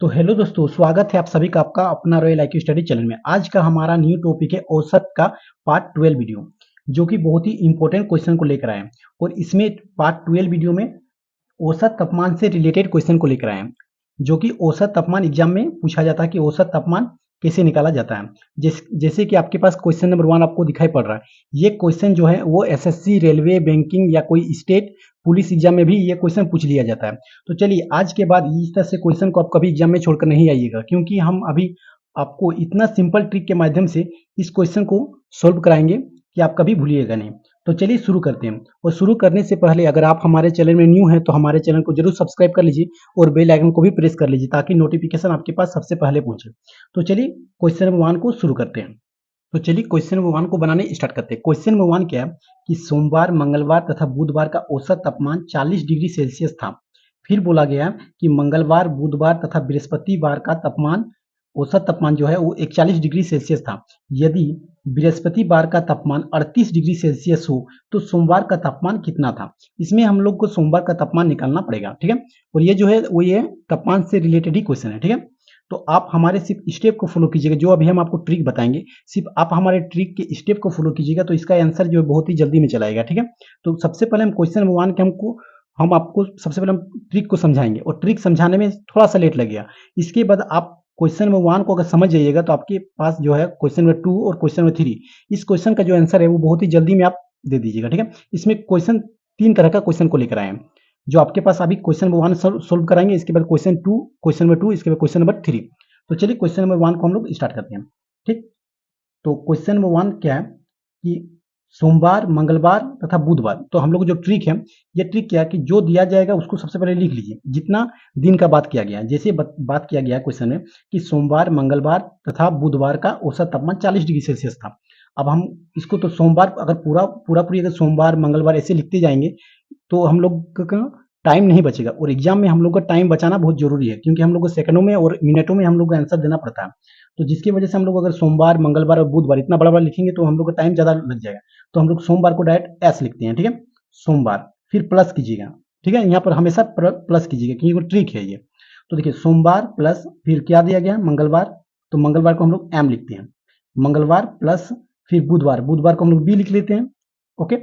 तो हेलो दोस्तों, स्वागत है आप सभी का आपका अपना रॉयल आईक्यू स्टडी चैनल में। आज का हमारा न्यू टॉपिक है औसत का पार्ट 12 वीडियो, जो कि बहुत ही इंपॉर्टेंट क्वेश्चन को लेकर आए हैं। और इसमें पार्ट 12 वीडियो में औसत तापमान से रिलेटेड क्वेश्चन को लेकर आए हैं, जो कि औसत तापमान एग्जाम में पूछा जाता है कि औसत तापमान कैसे निकाला जाता है। जैसे कि आपके पास क्वेश्चन नंबर 1 आपको दिखाई पड़ रहा है। ये क्वेश्चन जो है वो एसएससी, रेलवे, बैंकिंग या कोई स्टेट पुलिस एग्जाम में भी ये क्वेश्चन पूछ लिया जाता है। तो चलिए, आज के बाद इस तरह से क्वेश्चन को आप कभी एग्जाम में छोड़कर नहीं आइएगा, क्योंकि हम अभी आपको इतना सिंपल ट्रिक के माध्यम से इस क्वेश्चन को सोल्व कराएंगे कि आप कभी भूलिएगा नहीं। तो चलिए शुरू करते हैं। और शुरू करने से पहले अगर आप हमारे चैनल में न्यू हैं तो हमारे चैनल को जरूर सब्सक्राइब कर लीजिए और बेल आइकन को भी प्रेस कर लीजिए, ताकि नोटिफिकेशन आपके पास सबसे पहले पहुंचे। तो चलिए क्वेश्चन नंबर 1 को शुरू करते हैं। तो चलिए क्वेश्चन नंबर 1 को बनाने स्टार्ट करते हैं। क्वेश्चन नंबर 1 क्या है कि सोमवार, मंगलवार तथा बुधवार का औसत तापमान 40 डिग्री सेल्सियस था। फिर बोला गया कि मंगलवार, बुधवार तथा बृहस्पतिवार का तापमान, औसत तापमान जो है वो 41 डिग्री सेल्सियस था। यदि बृहस्पतिवार का तापमान 38 डिग्री सेल्सियस हो तो सोमवार का तापमान कितना था। इसमें हम लोग को सोमवार का तापमान निकालना पड़ेगा, ठीक है। और ये जो है वो ये तापमान से रिलेटेड ही क्वेश्चन है, ठीक है। तो आप हमारे सिर्फ स्टेप को फॉलो कीजिएगा, जो अभी हम आपको ट्रिक बताएंगे, सिर्फ आप हमारे ट्रिक के स्टेप को फॉलो कीजिएगा तो इसका आंसर जो है बहुत ही जल्दी में चला आएगा, ठीक है। तो सबसे पहले हम क्वेश्चन नंबर 1 के हम आपको सबसे पहले हम ट्रिक को समझाएंगे, और ट्रिक समझाने में थोड़ा सा लेट लगेगा। इसके बाद आप क्वेश्चन नंबर 1 को अगर समझ जाइएगा तो आपके पास जो है क्वेश्चन नंबर 2 और क्वेश्चन नंबर 3, इस क्वेश्चन का जो आंसर है वो बहुत ही जल्दी में आप दे दीजिएगा, ठीक है। इसमें क्वेश्चन 3 तरह का क्वेश्चन को लेकर आए हैं, जो आपके पास अभी क्वेश्चन नंबर 1 सोल्व कराएंगे, इसके बाद क्वेश्चन नंबर 2, इसके बाद क्वेश्चन नंबर 3। तो चलिए क्वेश्चन नंबर 1 को हम लोग स्टार्ट करते हैं, ठीक। तो क्वेश्चन नंबर 1 क्या है कि सोमवार, मंगलवार तथा बुधवार। तो हम लोग जो ट्रिक है, ये ट्रिक क्या है कि जो दिया जाएगा उसको सबसे पहले लिख लीजिए, जितना दिन का बात किया गया है। जैसे बात किया गया है क्वेश्चन में कि सोमवार, मंगलवार तथा बुधवार का औसत तापमान 40 डिग्री सेल्सियस था। अब हम इसको तो सोमवार अगर पूरी अगर सोमवार, मंगलवार ऐसे लिखते जाएंगे तो हम लोग का टाइम नहीं बचेगा, और एग्जाम में हम लोग का टाइम बचाना बहुत जरूरी है, क्योंकि हम लोग को सेकंडों में और मिनटों में हम लोग को आंसर देना पड़ता है। तो जिसकी वजह से हम लोग अगर सोमवार, मंगलवार और बुधवार इतना बड़ा बड़ा लिखेंगे तो हम लोग का टाइम ज्यादा लग जाएगा। तो हम लोग सोमवार को डायरेक्ट एस लिखते हैं, ठीक है। सोमवार, फिर प्लस कीजिएगा, ठीक है। यहाँ पर हमेशा प्लस कीजिएगा, क्योंकि वो ट्रिक है ये। तो देखिए, सोमवार प्लस फिर क्या दिया गया, मंगलवार। तो मंगलवार को हम लोग एम लिखते हैं, मंगलवार प्लस फिर बुधवार, बुधवार को हम लोग बी लिख लेते हैं। ओके,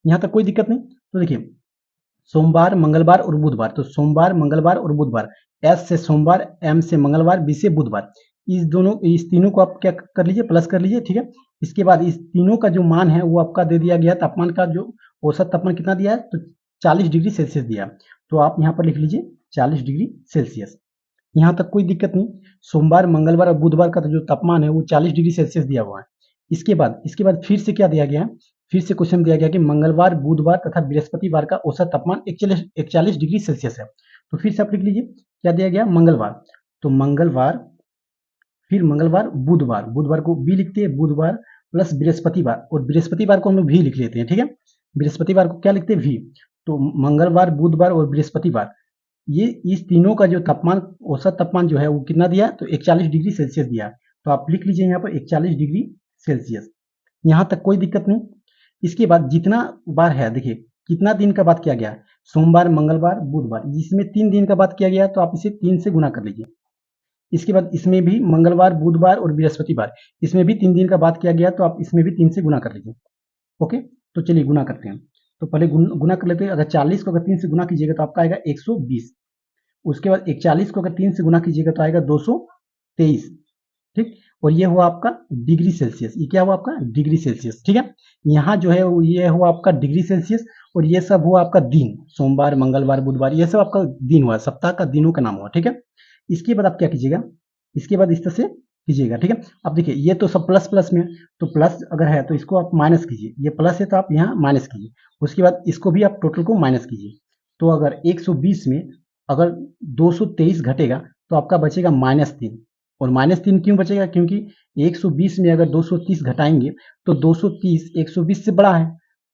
यहाँ तक कोई दिक्कत नहीं। तो देखिए, सोमवार, मंगलवार और बुधवार, तो सोमवार, मंगलवार और बुधवार, एस से सोमवार, एम से मंगलवार, बी से बुधवार, इस तीनों को आप क्या कर लीजिए, प्लस कर लीजिए, ठीक है। इसके बाद इस तीनों का जो मान है वो आपका दे दिया गया, तापमान का जो औसत तापमान कितना दिया है, तो 40 डिग्री सेल्सियस दिया। तो आप यहाँ पर लिख लीजिए 40 डिग्री सेल्सियस। यहाँ तक कोई दिक्कत नहीं। सोमवार, मंगलवार और बुधवार का जो तापमान है वो 40 डिग्री सेल्सियस दिया हुआ है। इसके बाद फिर से क्या दिया गया है, फिर से क्वेश्चन दिया गया कि मंगलवार, बुधवार तथा बृहस्पतिवार का औसत तापमान 41 डिग्री सेल्सियस है। तो फिर से आप लिख लीजिए क्या दिया गया, मंगलवार। तो मंगलवार, फिर मंगलवार, बुधवार, बुधवार को बी लिखते हैं, बुधवार प्लस बृहस्पतिवार, और बृहस्पतिवार को हम लोग भी लिख लेते हैं, ठीक है। बृहस्पतिवार को क्या लिखते हैं, वी। तो मंगलवार, बुधवार और बृहस्पतिवार, ये इस तीनों का जो तापमान, औसत तापमान जो है वो कितना दिया, तो 41 डिग्री सेल्सियस दिया। तो आप लिख लीजिए यहाँ पर 41 डिग्री सेल्सियस। यहाँ तक कोई दिक्कत नहीं। इसके बाद जितना बार है, देखिए कितना दिन का बात किया गया, सोमवार, मंगलवार, बुधवार, जिसमें 3 दिन का बात किया गया, तो आप इसे 3 से गुना कर लीजिए। इसके बाद इसमें भी मंगलवार, बुधवार और बृहस्पतिवार, इसमें भी 3 दिन का बात किया गया, तो आप इसमें भी 3 से गुना कर लीजिए। ओके, तो चलिए गुना करते हैं। तो पहले गुना कर लेते हैं। अगर 40 को अगर 3 से गुना कीजिएगा तो आपका आएगा 120। उसके बाद 41 को अगर 3 से गुना कीजिएगा तो आएगा 223, ठीक। और ये हुआ आपका डिग्री सेल्सियस, ये क्या हुआ आपका डिग्री सेल्सियस, ठीक है। यहाँ जो है ये हुआ आपका डिग्री सेल्सियस, और ये सब हुआ आपका दिन, सोमवार, मंगलवार, बुधवार, ये सब आपका दिन हुआ, सप्ताह का दिनों का नाम हुआ, ठीक है। इसके बाद आप क्या कीजिएगा, इसके बाद इस तरह से कीजिएगा, ठीक है। अब देखिए ये तो सब प्लस प्लस में, तो प्लस अगर है तो इसको आप माइनस कीजिए, ये प्लस है तो आप यहाँ माइनस कीजिए। उसके बाद इसको भी आप टोटल को माइनस कीजिए। तो अगर 120 में अगर 223 घटेगा तो आपका बचेगा -3। और -3 क्यों बचेगा, क्योंकि 120 में अगर 230 घटाएंगे तो 230 120 से बड़ा है।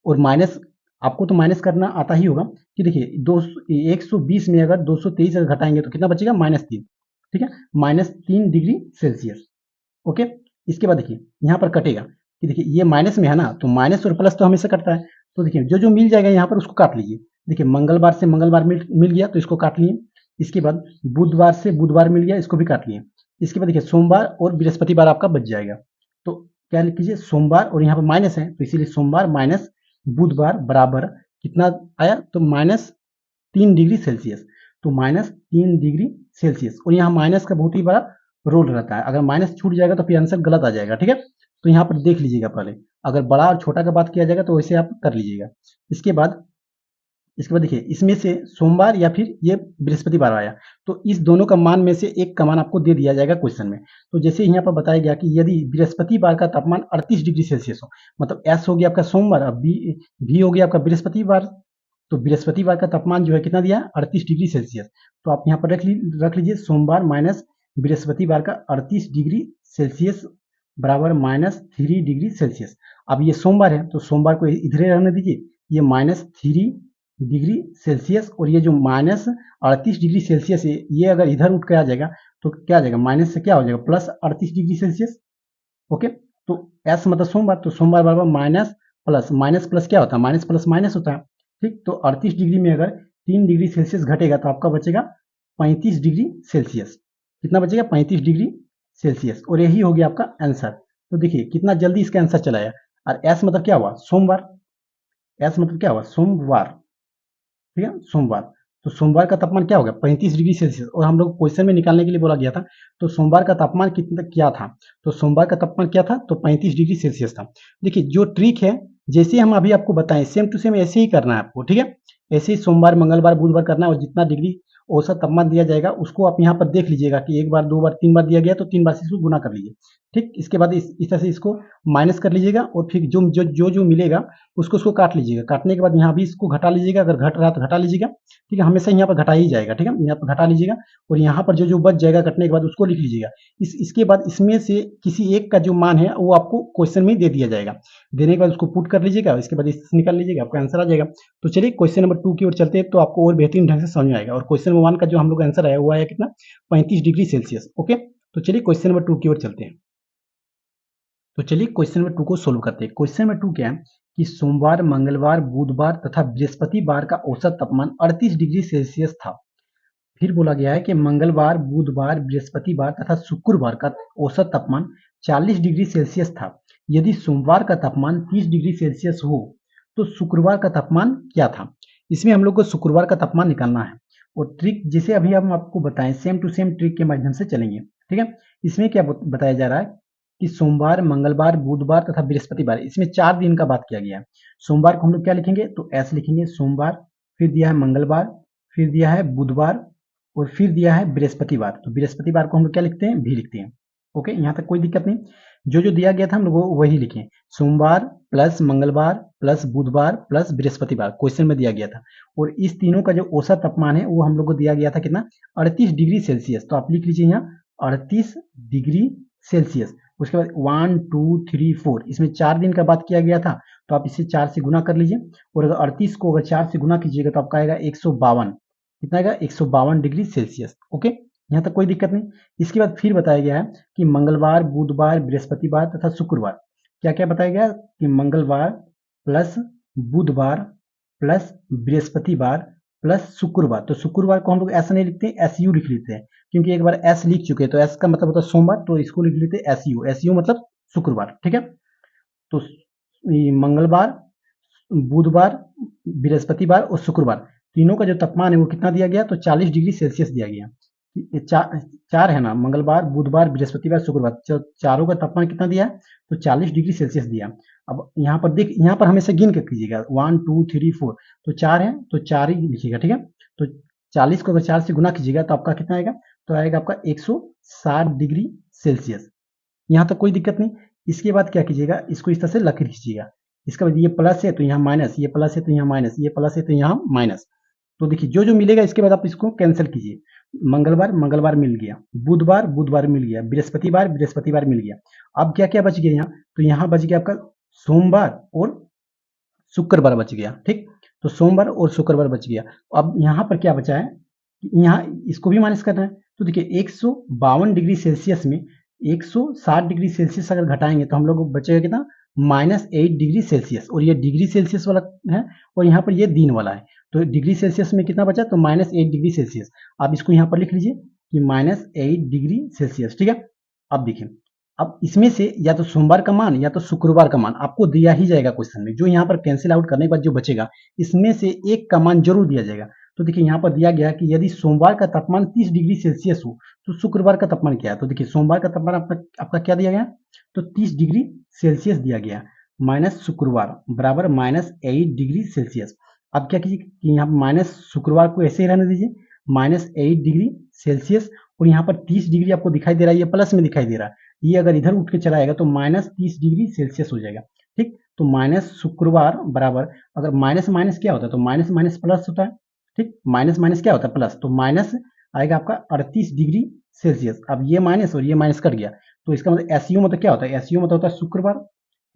और माइनस, आपको तो माइनस करना आता ही होगा, कि देखिए 120 में अगर 223 अगर घटाएंगे तो कितना बचेगा, -3, ठीक है, -3 डिग्री सेल्सियस। ओके, इसके बाद देखिए यहाँ पर कटेगा, कि देखिए ये माइनस में है ना, तो माइनस और प्लस तो हमेशा कटता है। तो देखिए जो जो मिल जाएगा यहाँ पर उसको काट लीजिए। देखिए मंगलवार से मंगलवार मिल गया तो इसको काट लिए, इसके बाद बुधवार से बुधवार मिल गया, इसको भी काट लिए। इसके बाद देखिए सोमवार और बृहस्पतिवार आपका बच जाएगा। तो क्या लिख लीजिए, सोमवार, और यहाँ पर माइनस है तो इसीलिए सोमवार माइनस बुधवार बराबर कितना आया, तो -3 डिग्री सेल्सियस। तो -3 डिग्री सेल्सियस, और यहाँ माइनस का बहुत ही बड़ा रोल रहता है। अगर माइनस छूट जाएगा तो फिर आंसर गलत आ जाएगा, ठीक है। तो यहाँ पर देख लीजिएगा पहले, अगर बड़ा और छोटा का बात किया जाएगा तो वैसे आप कर लीजिएगा। इसके बाद देखिए, इसमें से सोमवार या फिर ये बृहस्पतिवार आया, तो इस दोनों का मान में से एक का मान आपको दे दिया जाएगा क्वेश्चन में। तो जैसे यहाँ पर बताया गया कि यदि बृहस्पतिवार का तापमान 38 डिग्री सेल्सियस हो, मतलब एस हो गया आपका सोमवार, अब बी हो गया आपका बृहस्पतिवार। तो बृहस्पतिवार का तापमान जो है कितना दिया है, 38 डिग्री सेल्सियस। तो आप यहाँ पर रख लीजिए सोमवार माइनस बृहस्पतिवार का 38 डिग्री सेल्सियस बराबर -3 डिग्री सेल्सियस। अब ये सोमवार है तो सोमवार को इधर ही रहने दीजिए, ये -3 डिग्री सेल्सियस, और ये जो -38 डिग्री सेल्सियस है ये अगर इधर उठ के आ जाएगा तो क्या आ जाएगा, माइनस से क्या हो जाएगा, +38 डिग्री सेल्सियस। ओके, तो एस मतलब सोमवार, तो सोमवार बराबर माइनस प्लस, माइनस प्लस क्या होता है, माइनस प्लस माइनस होता है। ठीक, तो 38 डिग्री में अगर 3 डिग्री सेल्सियस घटेगा तो आपका बचेगा 35 डिग्री सेल्सियस। कितना बचेगा, 35 डिग्री सेल्सियस, और यही हो गया आपका आंसर। तो देखिए कितना जल्दी इसका आंसर चला आया। और एस मतलब क्या हुआ, सोमवार। एस मतलब क्या हुआ, सोमवार, ठीक है, सोमवार। तो सोमवार का तापमान क्या हो गया, 35 डिग्री सेल्सियस, और हम लोग क्वेश्चन में निकालने के लिए बोला गया था। तो सोमवार का तापमान कितना क्या था, तो सोमवार का तापमान क्या था, तो 35 डिग्री सेल्सियस था। देखिए जो ट्रिक है, जैसे हम अभी आपको बताएं सेम टू सेम ऐसे ही करना है आपको, ठीक है। ऐसे ही सोमवार मंगलवार बुधवार करना है, और जितना डिग्री औसत तापमान दिया जाएगा उसको आप यहाँ पर देख लीजिएगा कि एक बार दो बार तीन बार दिया गया तो 3 बार से इसको गुना कर लीजिए। ठीक, इसके बाद इस तरह से इसको माइनस कर लीजिएगा, और फिर जो मिलेगा उसको काट लीजिएगा। काटने के बाद यहाँ भी इसको घटा लीजिएगा, अगर घट रहा तो घटा लीजिएगा, ठीक है, हमेशा यहाँ पर घटा ही जाएगा, ठीक है, यहाँ पर घटा लीजिएगा, और यहाँ पर जो बच जाएगा कटने के बाद उसको लिख लीजिएगा। इसके बाद इसमें से किसी एक का जो मान है वो आपको क्वेश्चन में दे दिया जाएगा। देने के बाद उसको पुट कर लीजिएगा, इसके बाद इससे निकाल लीजिएगा, आपका आंसर आ जाएगा। तो चलिए क्वेश्चन नंबर 2 की ओर चलते हैं, तो आपको और बेहतरीन ढंग से समझ में आएगा। और क्वेश्चन नंबर 1 का जो हम लोग आंसर आया वो आया कितना, 35 डिग्री सेल्सियस। ओके, तो चलिए क्वेश्चन नंबर 2 की ओर चलते हैं। तो चलिए क्वेश्चन नंबर 2 को सोल्व करते हैं। क्वेश्चन नंबर 2 क्या है कि सोमवार मंगलवार बुधवार तथा बृहस्पतिवार का औसत तापमान 38 डिग्री सेल्सियस था। फिर बोला गया है कि मंगलवार बुधवार बृहस्पतिवार तथा शुक्रवार का औसत तापमान 40 डिग्री सेल्सियस था। यदि सोमवार का तापमान 30 डिग्री सेल्सियस हो तो शुक्रवार का तापमान क्या था। इसमें हम लोग को शुक्रवार का तापमान निकालना है, और ट्रिक जैसे अभी हम आपको बताएं सेम टू सेम ट्रिक के माध्यम से चलेंगे, ठीक है। इसमें क्या बताया जा रहा है कि सोमवार मंगलवार बुधवार तथा बृहस्पतिवार, इसमें 4 दिन का बात किया गया है। सोमवार को हम लोग क्या लिखेंगे, तो ऐसे लिखेंगे सोमवार, फिर दिया है मंगलवार, फिर दिया है बुधवार, और फिर दिया है बृहस्पतिवार। तो बृहस्पतिवार को हम लोग क्या लिखते हैं, भी लिखते हैं। ओके, यहाँ तक कोई दिक्कत नहीं। जो दिया गया था हम लोग वही लिखें, सोमवार प्लस मंगलवार प्लस बुधवार प्लस बृहस्पतिवार क्वेश्चन में दिया गया था। और इस तीनों का जो औसत तापमान है वो हम लोग को दिया गया था कितना, 38 डिग्री सेल्सियस। तो आप लिख लीजिए यहाँ 38 डिग्री सेल्सियस। उसके बाद 1 2 3 4, इसमें 4 दिन का बात किया गया था, तो आप इसे 4 से गुना कर लीजिए, और अगर 38 को अगर 4 से गुना कीजिएगा तो आपका आएगा 152। कितना आएगा, 152 डिग्री सेल्सियस। ओके, यहाँ तक कोई दिक्कत नहीं। इसके बाद फिर बताया गया है कि मंगलवार बुधवार बृहस्पतिवार तथा शुक्रवार, क्या क्या बताया गया कि मंगलवार प्लस बुधवार प्लस बृहस्पतिवार प्लस शुक्रवार। तो शुक्रवार को हम लोग ऐसा नहीं लिखते, एस यू लिख लेते हैं, क्योंकि एक बार एस लिख चुके हैं, तो एस का मतलब होता है सोमवार, तो इसको लिख लेते हैं एस यू मतलब शुक्रवार, ठीक है। तो मंगलवार बुधवार बृहस्पतिवार और शुक्रवार तीनों का जो तापमान है वो कितना दिया गया, तो 40 डिग्री सेल्सियस दिया गया। चार है ना, मंगलवार बुधवार बृहस्पतिवार शुक्रवार, चारों का तापमान कितना दिया है, तो 40 डिग्री सेल्सियस दिया। अब यहाँ पर देख, यहाँ पर हमेशा गिन के कीजिएगा, 1 2 3 4, तो 4 है तो 4 ही लिखिएगा, ठीक है। तो 40 को अगर 4 से गुना कीजिएगा तो आपका कितना आएगा, तो आएगा आपका 160 डिग्री सेल्सियस। यहाँ तक कोई दिक्कत नहीं। इसके बाद क्या कीजिएगा, इसको इस तरह से लकीर खींचिएगा। इसके बाद ये प्लस है तो यहाँ माइनस, ये प्लस है तो यहाँ माइनस, ये प्लस है तो यहाँ माइनस। तो देखिए जो मिलेगा इसके बाद आप इसको कैंसिल कीजिए। मंगलवार मंगलवार मिल गया, बुधवार बुधवार मिल गया, बृहस्पतिवार बृहस्पतिवार मिल गया। अब क्या क्या बच गया यहाँ, तो यहाँ बच गया आपका सोमवार और शुक्रवार बच गया, ठीक। तो सोमवार और शुक्रवार बच गया। अब यहाँ पर क्या बचा है, यहाँ इसको भी माइनस करना है। तो देखिए 152 डिग्री सेल्सियस में 160 डिग्री सेल्सियस अगर घटाएंगे तो हम लोग को बचेगा कितना, -8 डिग्री सेल्सियस। और ये डिग्री सेल्सियस वाला है और यहाँ पर ये दिन वाला है, तो डिग्री सेल्सियस में कितना बचा, तो -8 डिग्री सेल्सियस। आप इसको यहाँ पर लिख लीजिए कि -8 डिग्री सेल्सियस, ठीक है। अब देखिए, अब इसमें से या तो सोमवार का मान या तो शुक्रवार का मान आपको दिया ही जाएगा क्वेश्चन में, जो यहाँ पर कैंसिल आउट करने के बाद जो बचेगा इसमें से एक का मान जरूर दिया जाएगा। तो देखिए यहाँ पर दिया गया कि यदि सोमवार का तापमान 30 डिग्री सेल्सियस हो तो शुक्रवार का तापमान क्या है। तो देखिए सोमवार का तापमान आपका क्या दिया गया, तो 30 डिग्री सेल्सियस दिया गया, माइनस शुक्रवार बराबर -8 डिग्री सेल्सियस। अब क्या कीजिए कि यहाँ माइनस शुक्रवार को ऐसे ही रहने दीजिए, -8 डिग्री सेल्सियस, और यहाँ पर 30 डिग्री आपको दिखाई दे रहा है, ये प्लस में दिखाई दे रहा है, ये अगर इधर उठ के चला आएगा तो -30 डिग्री सेल्सियस हो जाएगा, ठीक। तो माइनस शुक्रवार बराबर, अगर माइनस माइनस क्या होता है, तो माइनस माइनस प्लस होता है, ठीक। माइनस माइनस क्या होता है, प्लस, तो माइनस आएगा आपका 38 डिग्री सेल्सियस। अब ये माइनस और ये माइनस कट गया, तो इसका मतलब एसयू मतलब क्या होता है, एसयू मतलब होता है शुक्रवार,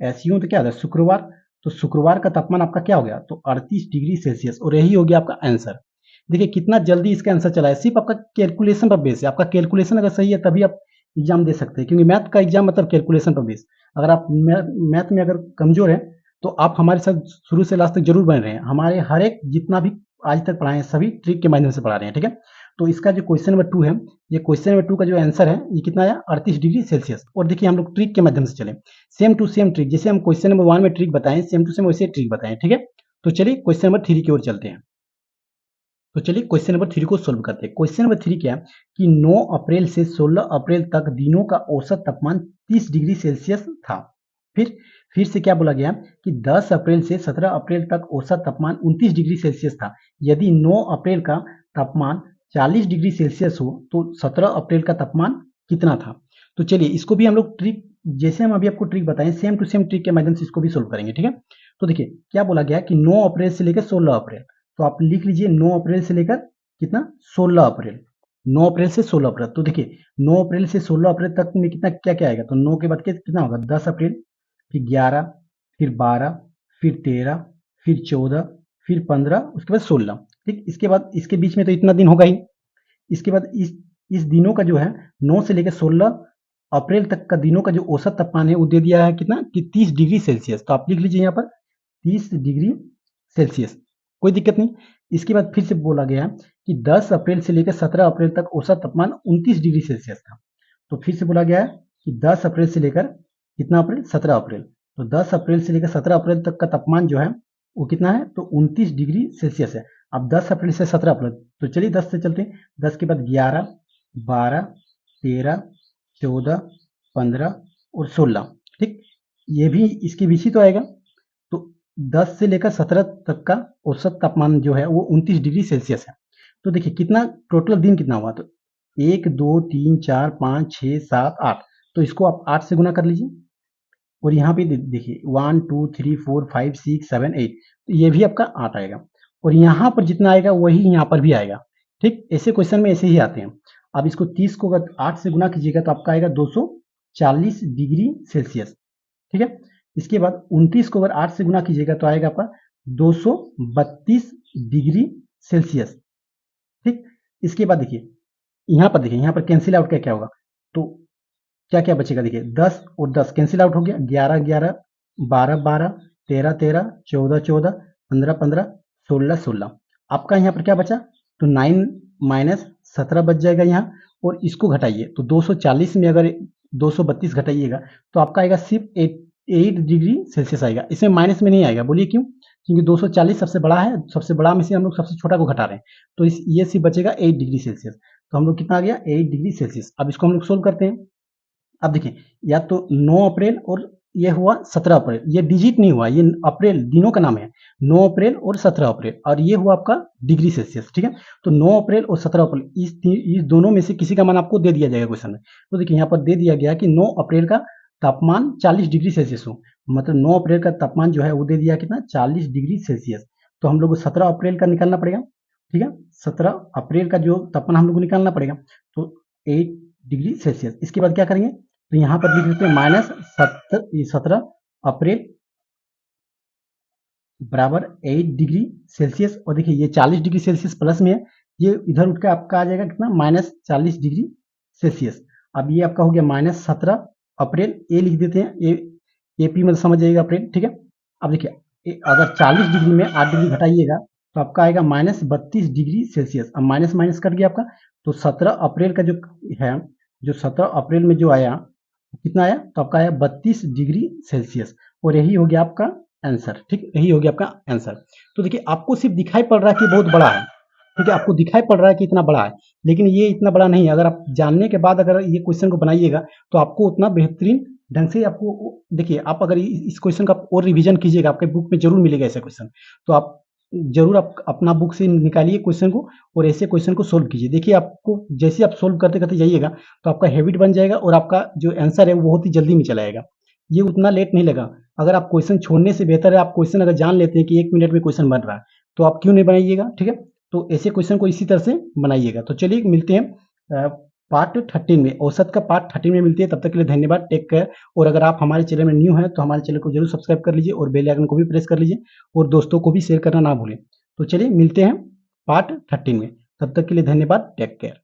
एसयू मतलब क्या होता है, शुक्रवार। तो शुक्रवार का तापमान आपका क्या हो गया, तो 38 डिग्री सेल्सियस, और यही हो गया आपका आंसर। देखिए कितना जल्दी इसका आंसर चला है, सिर्फ आपका कैलकुलेशन पर बेस है। आपका कैलकुलेशन अगर सही है तभी आप एग्जाम दे सकते हैं, क्योंकि मैथ का एग्जाम मतलब कैलकुलेशन पर बेस। अगर आप मैथ में अगर कमजोर है तो आप हमारे साथ शुरू से लास्ट तक जरूर बने रहे हैं। हमारे हर एक जितना भी आज तक पढ़ाए हैं सभी ट्रिक के माध्यम से पढ़ा रहे हैं, ठीक है। तो इसका जो क्वेश्चन नंबर 2 है, ये क्वेश्चन नंबर 2 का जो आंसर है ये कितना आया, 38 डिग्री सेल्सियस। और देखिए हम लोग ट्रिक के माध्यम से चले, सेम टू सेम ट्रिक, जैसे हम क्वेश्चन नंबर 1 में ट्रिक बताएं सेम टू सेम वैसे ट्रिक बताएं, ठीक है। तो चलिए क्वेश्चन नंबर 3 की ओर चलते हैं। तो चलिए क्वेश्चन नंबर 3 को सोल्व करते हैं। क्वेश्चन नंबर 3 क्या है कि 9 अप्रैल से 16 अप्रैल तक दिनों का औसत तापमान 30 डिग्री सेल्सियस था। फिर से क्या बोला गया कि 10 अप्रैल से 17 अप्रैल तक औसत तापमान 29 डिग्री सेल्सियस था। यदि 9 अप्रैल का तापमान 40 डिग्री सेल्सियस हो तो 17 अप्रैल का तापमान कितना था। तो चलिए इसको भी हम लोग ट्रिक, जैसे हम अभी आपको ट्रिक बताएं सेम टू सेम ट्रिक के माध्यम से इसको भी सोल्व करेंगे, ठीक है। तो देखिए क्या बोला गया कि 9 अप्रैल से लेकर 16 अप्रैल, तो आप लिख लीजिए 9 अप्रैल से लेकर कितना, 16 अप्रैल, 9 अप्रैल से 16 अप्रैल। तो देखिए 9 अप्रैल से 16 अप्रैल तक में कितना क्या क्या आएगा, तो 9 के बाद कितना होगा, 10 अप्रैल, फिर 11, फिर 12, फिर 13, फिर 14, फिर 15, उसके बाद 16, ठीक। इसके बाद इसके बीच में तो इतना दिन होगा ही। इसके बाद इस दिनों का जो है 9 से लेकर 16 अप्रैल तक का दिनों का जो औसत तापमान है वो दे दिया है कितना, कि 30 डिग्री सेल्सियस। तो आप लिख लीजिए यहाँ पर 30 डिग्री सेल्सियस, कोई दिक्कत नहीं। इसके बाद फिर से बोला गया कि 10 अप्रैल से लेकर 17 अप्रैल तक औसत तापमान 29 डिग्री सेल्सियस था। तो फिर से बोला गया है कि 10 अप्रैल से लेकर कितना अप्रैल, 17 अप्रैल, तो 10 अप्रैल से लेकर 17 अप्रैल तक का तापमान जो है वो कितना है, तो 29 डिग्री सेल्सियस है। अब 10 अप्रैल से 17 अप्रैल, तो चलिए 10 से चलते हैं, 10 के बाद 11, 12, 13, 14, 15 और 16, ठीक। ये भी इसके बीच ही तो आएगा। तो 10 से लेकर 17 तक का औसत तापमान जो है वो 29 डिग्री सेल्सियस है। तो देखिए कितना टोटल दिन कितना हुआ, तो 1, 2, 3, 4, 5, 6, 7, 8, तो इसको आप 8 से गुना कर लीजिए। और यहाँ पे देखिए 1, 2, 3, 4, 5, 6, 7, 8, तो ये भी आपका 8 आएगा। और यहाँ पर जितना आएगा वही यहाँ पर भी आएगा, ठीक। ऐसे क्वेश्चन में ऐसे ही आते हैं। अब इसको 30 को अगर 8 से गुना कीजिएगा तो आपका आएगा 240 डिग्री सेल्सियस, ठीक है। इसके बाद 29 को अगर 8 से गुना कीजिएगा तो आएगा आपका 232 डिग्री सेल्सियस, ठीक। इसके बाद देखिए यहाँ पर कैंसिल आउट क्या होगा, तो क्या क्या बचेगा, देखिए 10 और 10 कैंसिल आउट हो गया, 11 11, 12 12, 13 13, 14 14, 15 15, 16 16, आपका यहाँ पर क्या बचा, तो 9 माइनस 17 बच जाएगा यहाँ। और इसको घटाइए तो 240 में अगर 232 घटाइएगा तो आपका आएगा सिर्फ 8 डिग्री सेल्सियस आएगा, इसमें माइनस में नहीं आएगा। बोलिए क्यों, क्योंकि 240 सबसे बड़ा है, सबसे बड़ा में से हम लोग सबसे छोटा को घटा रहे हैं, तो ये सिर्फ बचेगा 8 डिग्री सेल्सियस। तो हम लोग कितना आ गया, 8 डिग्री सेल्सियस। अब इसको हम लोग सोल्व करते हैं। अब देखिए या तो 9 अप्रैल और ये हुआ 17 अप्रैल, ये डिजिट नहीं हुआ, ये अप्रैल दिनों का नाम है, 9 अप्रैल और 17 अप्रैल, और ये हुआ आपका डिग्री सेल्सियस, ठीक है। तो 9 अप्रैल और 17 अप्रैल इस दोनों में से किसी का मान आपको दे दिया जाएगा क्वेश्चन में। तो देखिए यहाँ पर दे दिया गया कि 9 अप्रैल का तापमान 40 डिग्री सेल्सियस हो, मतलब 9 अप्रैल का तापमान जो है वो दे दिया कितना, 40 डिग्री सेल्सियस। तो हम लोग को 17 अप्रैल का निकालना पड़ेगा, ठीक है। 17 अप्रैल का जो तापमान हम लोग को निकालना पड़ेगा, तो 8 डिग्री सेल्सियस। इसके बाद क्या करेंगे, तो यहाँ पर लिख देते हैं -17 अप्रैल बराबर 8 डिग्री सेल्सियस। और देखिए ये 40 डिग्री सेल्सियस प्लस में है, ये इधर उठ के आपका आ जाएगा कितना, -40 डिग्री सेल्सियस। अब ये आपका हो गया -17 अप्रैल, ए लिख देते हैं, एपी मतलब समझ जाइएगा अप्रैल, ठीक है। अब देखिए अगर 40 डिग्री में 8 डिग्री घटाइएगा तो आपका आएगा -32 डिग्री सेल्सियस। अब माइनस माइनस कट गया आपका, तो 17 अप्रैल का जो है, जो 17 अप्रैल में जो आया कितना आया, तो आपका आया 32 डिग्री सेल्सियस। और यही हो गया आपका आंसर, ठीक, यही हो गया आपका आंसर। तो देखिए आपको सिर्फ दिखाई पड़ रहा है कि बहुत बड़ा है, ठीक है, आपको दिखाई पड़ रहा है कि इतना बड़ा है, लेकिन ये इतना बड़ा नहीं है। अगर आप जानने के बाद अगर ये क्वेश्चन को बनाइएगा तो आपको उतना बेहतरीन ढंग से आपको देखिए, आप अगर इस क्वेश्चन का और रिवीजन कीजिएगा, आपके बुक में जरूर मिलेगा ऐसा क्वेश्चन, तो आप जरूर आप अपना बुक से निकालिए क्वेश्चन को और ऐसे क्वेश्चन को सोल्व कीजिए। देखिए आपको जैसे आप सोल्व करते करते जाइएगा तो आपका हैबिट बन जाएगा और आपका जो आंसर है वो बहुत ही जल्दी में चला आएगा, ये उतना लेट नहीं लगा। अगर आप क्वेश्चन छोड़ने से बेहतर है आप क्वेश्चन अगर जान लेते हैं कि 1 मिनट में क्वेश्चन बन रहा है, तो आप क्यों नहीं बनाइएगा, ठीक है। तो ऐसे क्वेश्चन को इसी तरह से बनाइएगा। तो चलिए मिलते हैं पार्ट 13 में, औसत का पार्ट 13 में मिलते हैं। तब तक के लिए धन्यवाद, टेक केयर। और अगर आप हमारे चैनल में न्यू हैं तो हमारे चैनल को जरूर सब्सक्राइब कर लीजिए और बेल आइकन को भी प्रेस कर लीजिए और दोस्तों को भी शेयर करना ना भूलें। तो चलिए मिलते हैं पार्ट 13 में, तब तक के लिए धन्यवाद, टेक केयर।